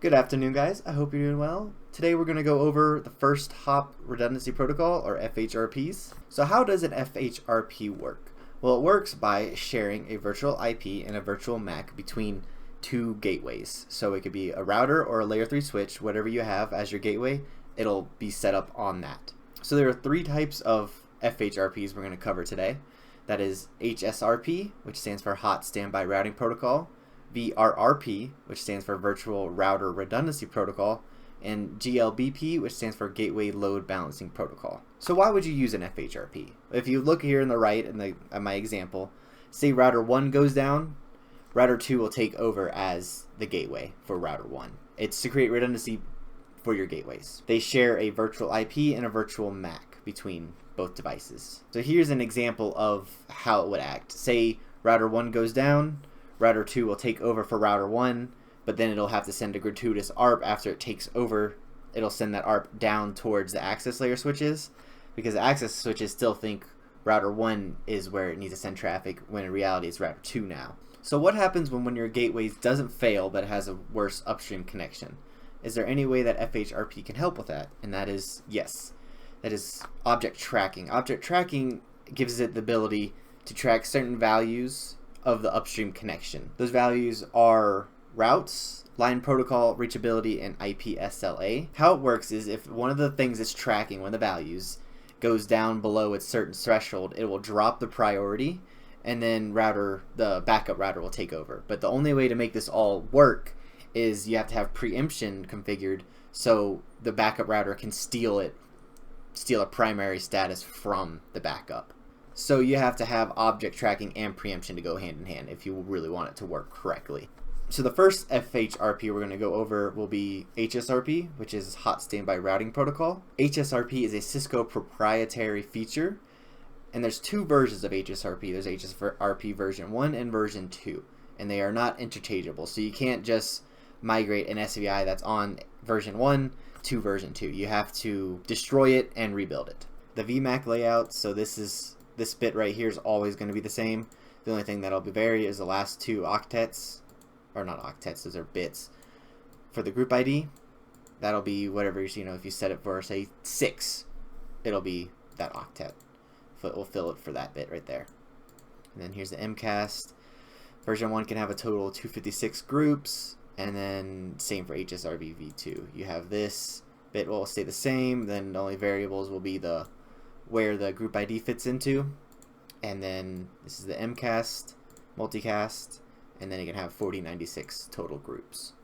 Good afternoon, guys. I hope you're doing well. Today we're going to go over the first hop redundancy protocol, or FHRPs. So how does an FHRP work? Well, it works by sharing a virtual IP and a virtual MAC between two gateways. So it could be a router or a layer 3 switch, whatever you have as your gateway, it'll be set up on that. So there are three types of FHRPs we're going to cover today. That is HSRP, which stands for Hot Standby Routing Protocol, VRRP, which stands for Virtual Router Redundancy Protocol, and GLBP, which stands for Gateway Load Balancing Protocol. So why would you use an FHRP? If you look here in the right at my example, say router 1 goes down, router 2 will take over as the gateway for router 1. It's to create redundancy for your gateways. They share a virtual IP and a virtual MAC between both devices. So here's an example of how it would act. Say router 1 goes down, router 2 will take over for router 1, but then it'll have to send a gratuitous ARP after it takes over. It'll send that ARP down towards the access layer switches, because the access switches still think router 1 is where it needs to send traffic, when in reality it's router 2 now. So what happens when one of your gateways doesn't fail but it has a worse upstream connection? Is there any way that FHRP can help with that? And that is yes. That is object tracking. Object tracking gives it the ability to track certain values of the upstream connection. Those values are routes, line protocol, reachability, and IP-SLA. How it works is if one of the things it's tracking, one of the values, goes down below its certain threshold, it will drop the priority, and then the backup router will take over. But the only way to make this all work is you have to have preemption configured so the backup router can steal a primary status from the backup. So you have to have object tracking and preemption to go hand in hand if you really want it to work correctly. So the first FHRP we're going to go over will be HSRP, which is Hot Standby Routing Protocol. HSRP is a Cisco proprietary feature, and there's two versions of HSRP. There's HSRP version 1 and version 2, and they are not interchangeable. So you can't just migrate an SVI that's on version 1 to version 2. You have to destroy it and rebuild it. The VMAC layout, so this bit right here is always going to be the same. The only thing that'll vary is the last two octets, or not octets, those are bits. For the group ID, that'll be whatever, if you set it for, say, 6, it'll be that octet. We'll fill it for that bit right there. And then here's the MCAST. Version 1 can have a total of 256 groups, and then same for HSRP v2. You have this bit will stay the same, then the only variables will be where the group ID fits into, and then this is the MCAST, multicast, and then you can have 4096 total groups.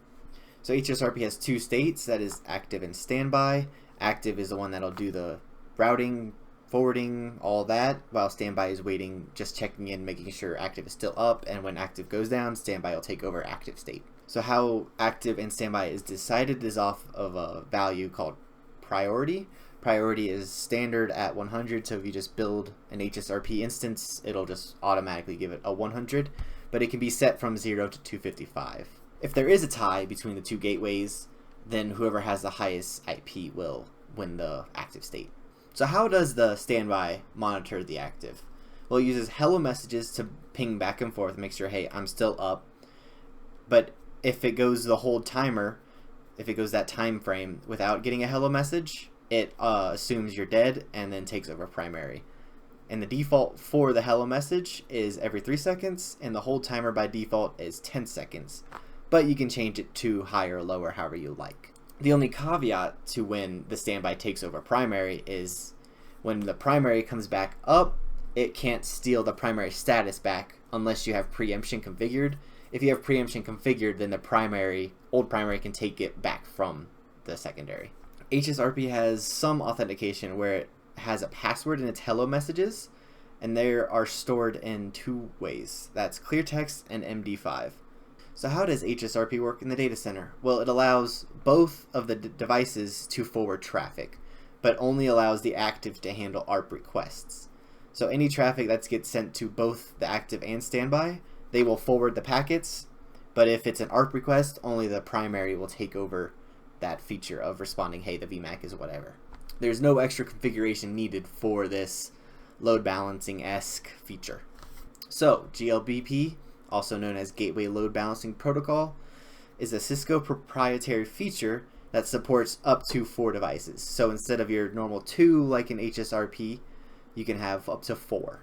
So HSRP has two states, that is active and standby. Active is the one that'll do the routing, forwarding, all that, while standby is waiting, just checking in, making sure active is still up, and when active goes down, standby will take over active state. So how active and standby is decided is off of a value called priority. Priority is standard at 100, so if you just build an HSRP instance, it'll just automatically give it a 100, but it can be set from 0 to 255. If there is a tie between the two gateways, then whoever has the highest IP will win the active state. So how does the standby monitor the active? Well, it uses hello messages to ping back and forth, make sure, hey, I'm still up. But if it goes the whole timer, if it goes that time frame without getting a hello message, it assumes you're dead and then takes over primary. And the default for the hello message is every 3 seconds, and the hold timer by default is 10 seconds. But you can change it to higher or lower, however you like. The only caveat to when the standby takes over primary is when the primary comes back up, it can't steal the primary status back unless you have preemption configured. If you have preemption configured, then the old primary can take it back from the secondary. HSRP has some authentication where it has a password in its hello messages, and they are stored in two ways. That's clear text and MD5. So how does HSRP work in the data center? Well, it allows both of the devices to forward traffic, but only allows the active to handle ARP requests. So any traffic that gets sent to both the active and standby, they will forward the packets, but if it's an ARP request, only the primary will take over that feature of responding, hey, the VMAC is whatever. There's no extra configuration needed for this load balancing-esque feature. So GLBP, also known as Gateway Load Balancing Protocol, is a Cisco proprietary feature that supports up to 4 devices. So instead of your normal 2 like in HSRP, you can have up to 4.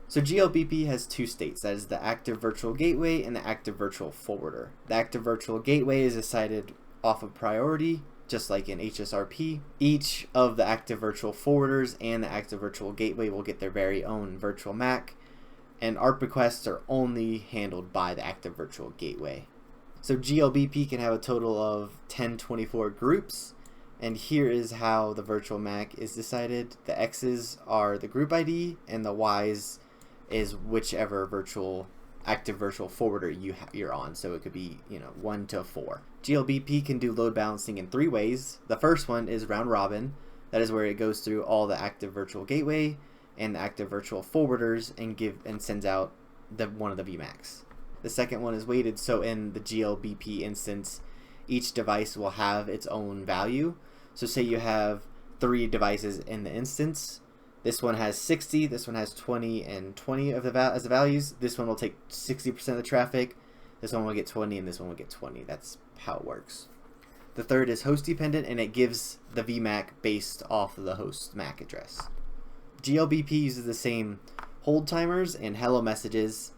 So GLBP has 2 states, that is the active virtual gateway and the active virtual forwarder. The active virtual gateway is decided off of priority, just like in HSRP. Each of the active virtual forwarders and the active virtual gateway will get their very own virtual MAC, and ARP requests are only handled by the active virtual gateway. So GLBP can have a total of 1024 groups, and here is how the virtual MAC is decided. The X's are the group ID, and the Y's is whichever active virtual forwarder you're on. So it could be 1 to 4. GLBP can do load balancing in 3 ways. The first one is round robin. That is where it goes through all the active virtual gateway and the active virtual forwarders and sends out one of the VMACs. The second one is weighted, so in the GLBP instance, each device will have its own value. So say you have 3 devices in the instance. This one has 60, this one has 20 and 20 as the values. This one will take 60% of the traffic. This one will get 20 and this one will get 20. That's how it works. The third is host dependent, and it gives the VMAC based off of the host MAC address. GLBP uses the same hold timers and hello messages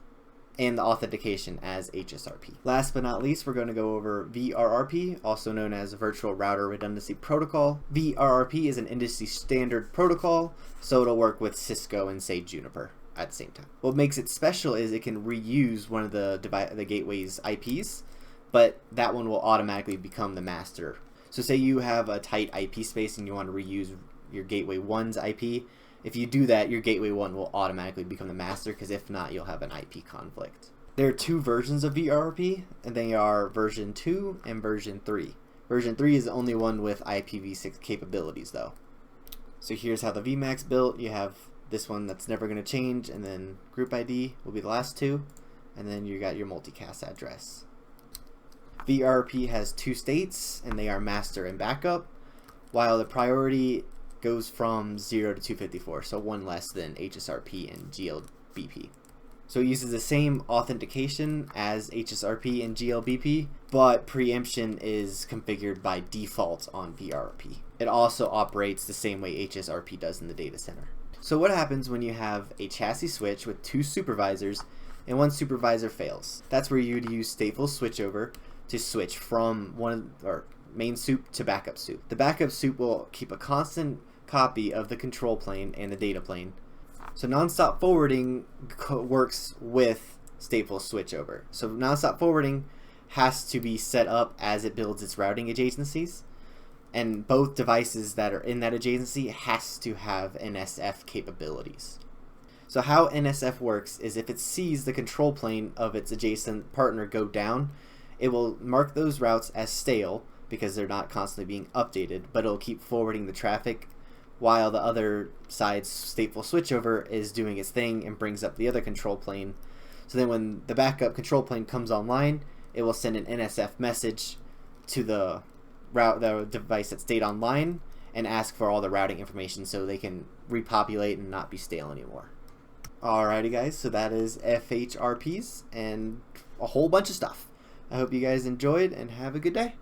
and the authentication as HSRP. Last but not least, we're going to go over VRRP, also known as Virtual Router Redundancy Protocol. VRRP is an industry standard protocol, so it'll work with Cisco and say Juniper at the same time. What makes it special is it can reuse one of the gateway's IPs, but that one will automatically become the master. So say you have a tight IP space and you want to reuse your gateway 1's IP. If you do that, your gateway 1 will automatically become the master, because if not, you'll have an IP conflict. There are 2 versions of VRRP, and they are version 2 and version 3. Version 3 is the only one with IPv6 capabilities though. So here's how the VMAC's built. You have this one that's never going to change, and then group ID will be the last 2, and then you got your multicast address. VRRP has 2 states, and they are master and backup, while the priority goes from 0 to 254, so 1 less than HSRP and GLBP. So it uses the same authentication as HSRP and GLBP, but preemption is configured by default on VRRP. It also operates the same way HSRP does in the data center. So what happens when you have a chassis switch with 2 supervisors and 1 supervisor fails? That's where you'd use stateful switchover to switch from main soup to backup soup. The backup soup will keep a constant copy of the control plane and the data plane. So nonstop forwarding works with stateful switchover. So nonstop forwarding has to be set up as it builds its routing adjacencies, and both devices that are in that adjacency has to have NSF capabilities. So how NSF works is if it sees the control plane of its adjacent partner go down, it will mark those routes as stale because they're not constantly being updated, but it'll keep forwarding the traffic while the other side's stateful switchover is doing its thing and brings up the other control plane. So then when the backup control plane comes online, it will send an NSF message to the device that stayed online and ask for all the routing information so they can repopulate and not be stale anymore. Alrighty guys, so that is FHRPs and a whole bunch of stuff. I hope you guys enjoyed and have a good day.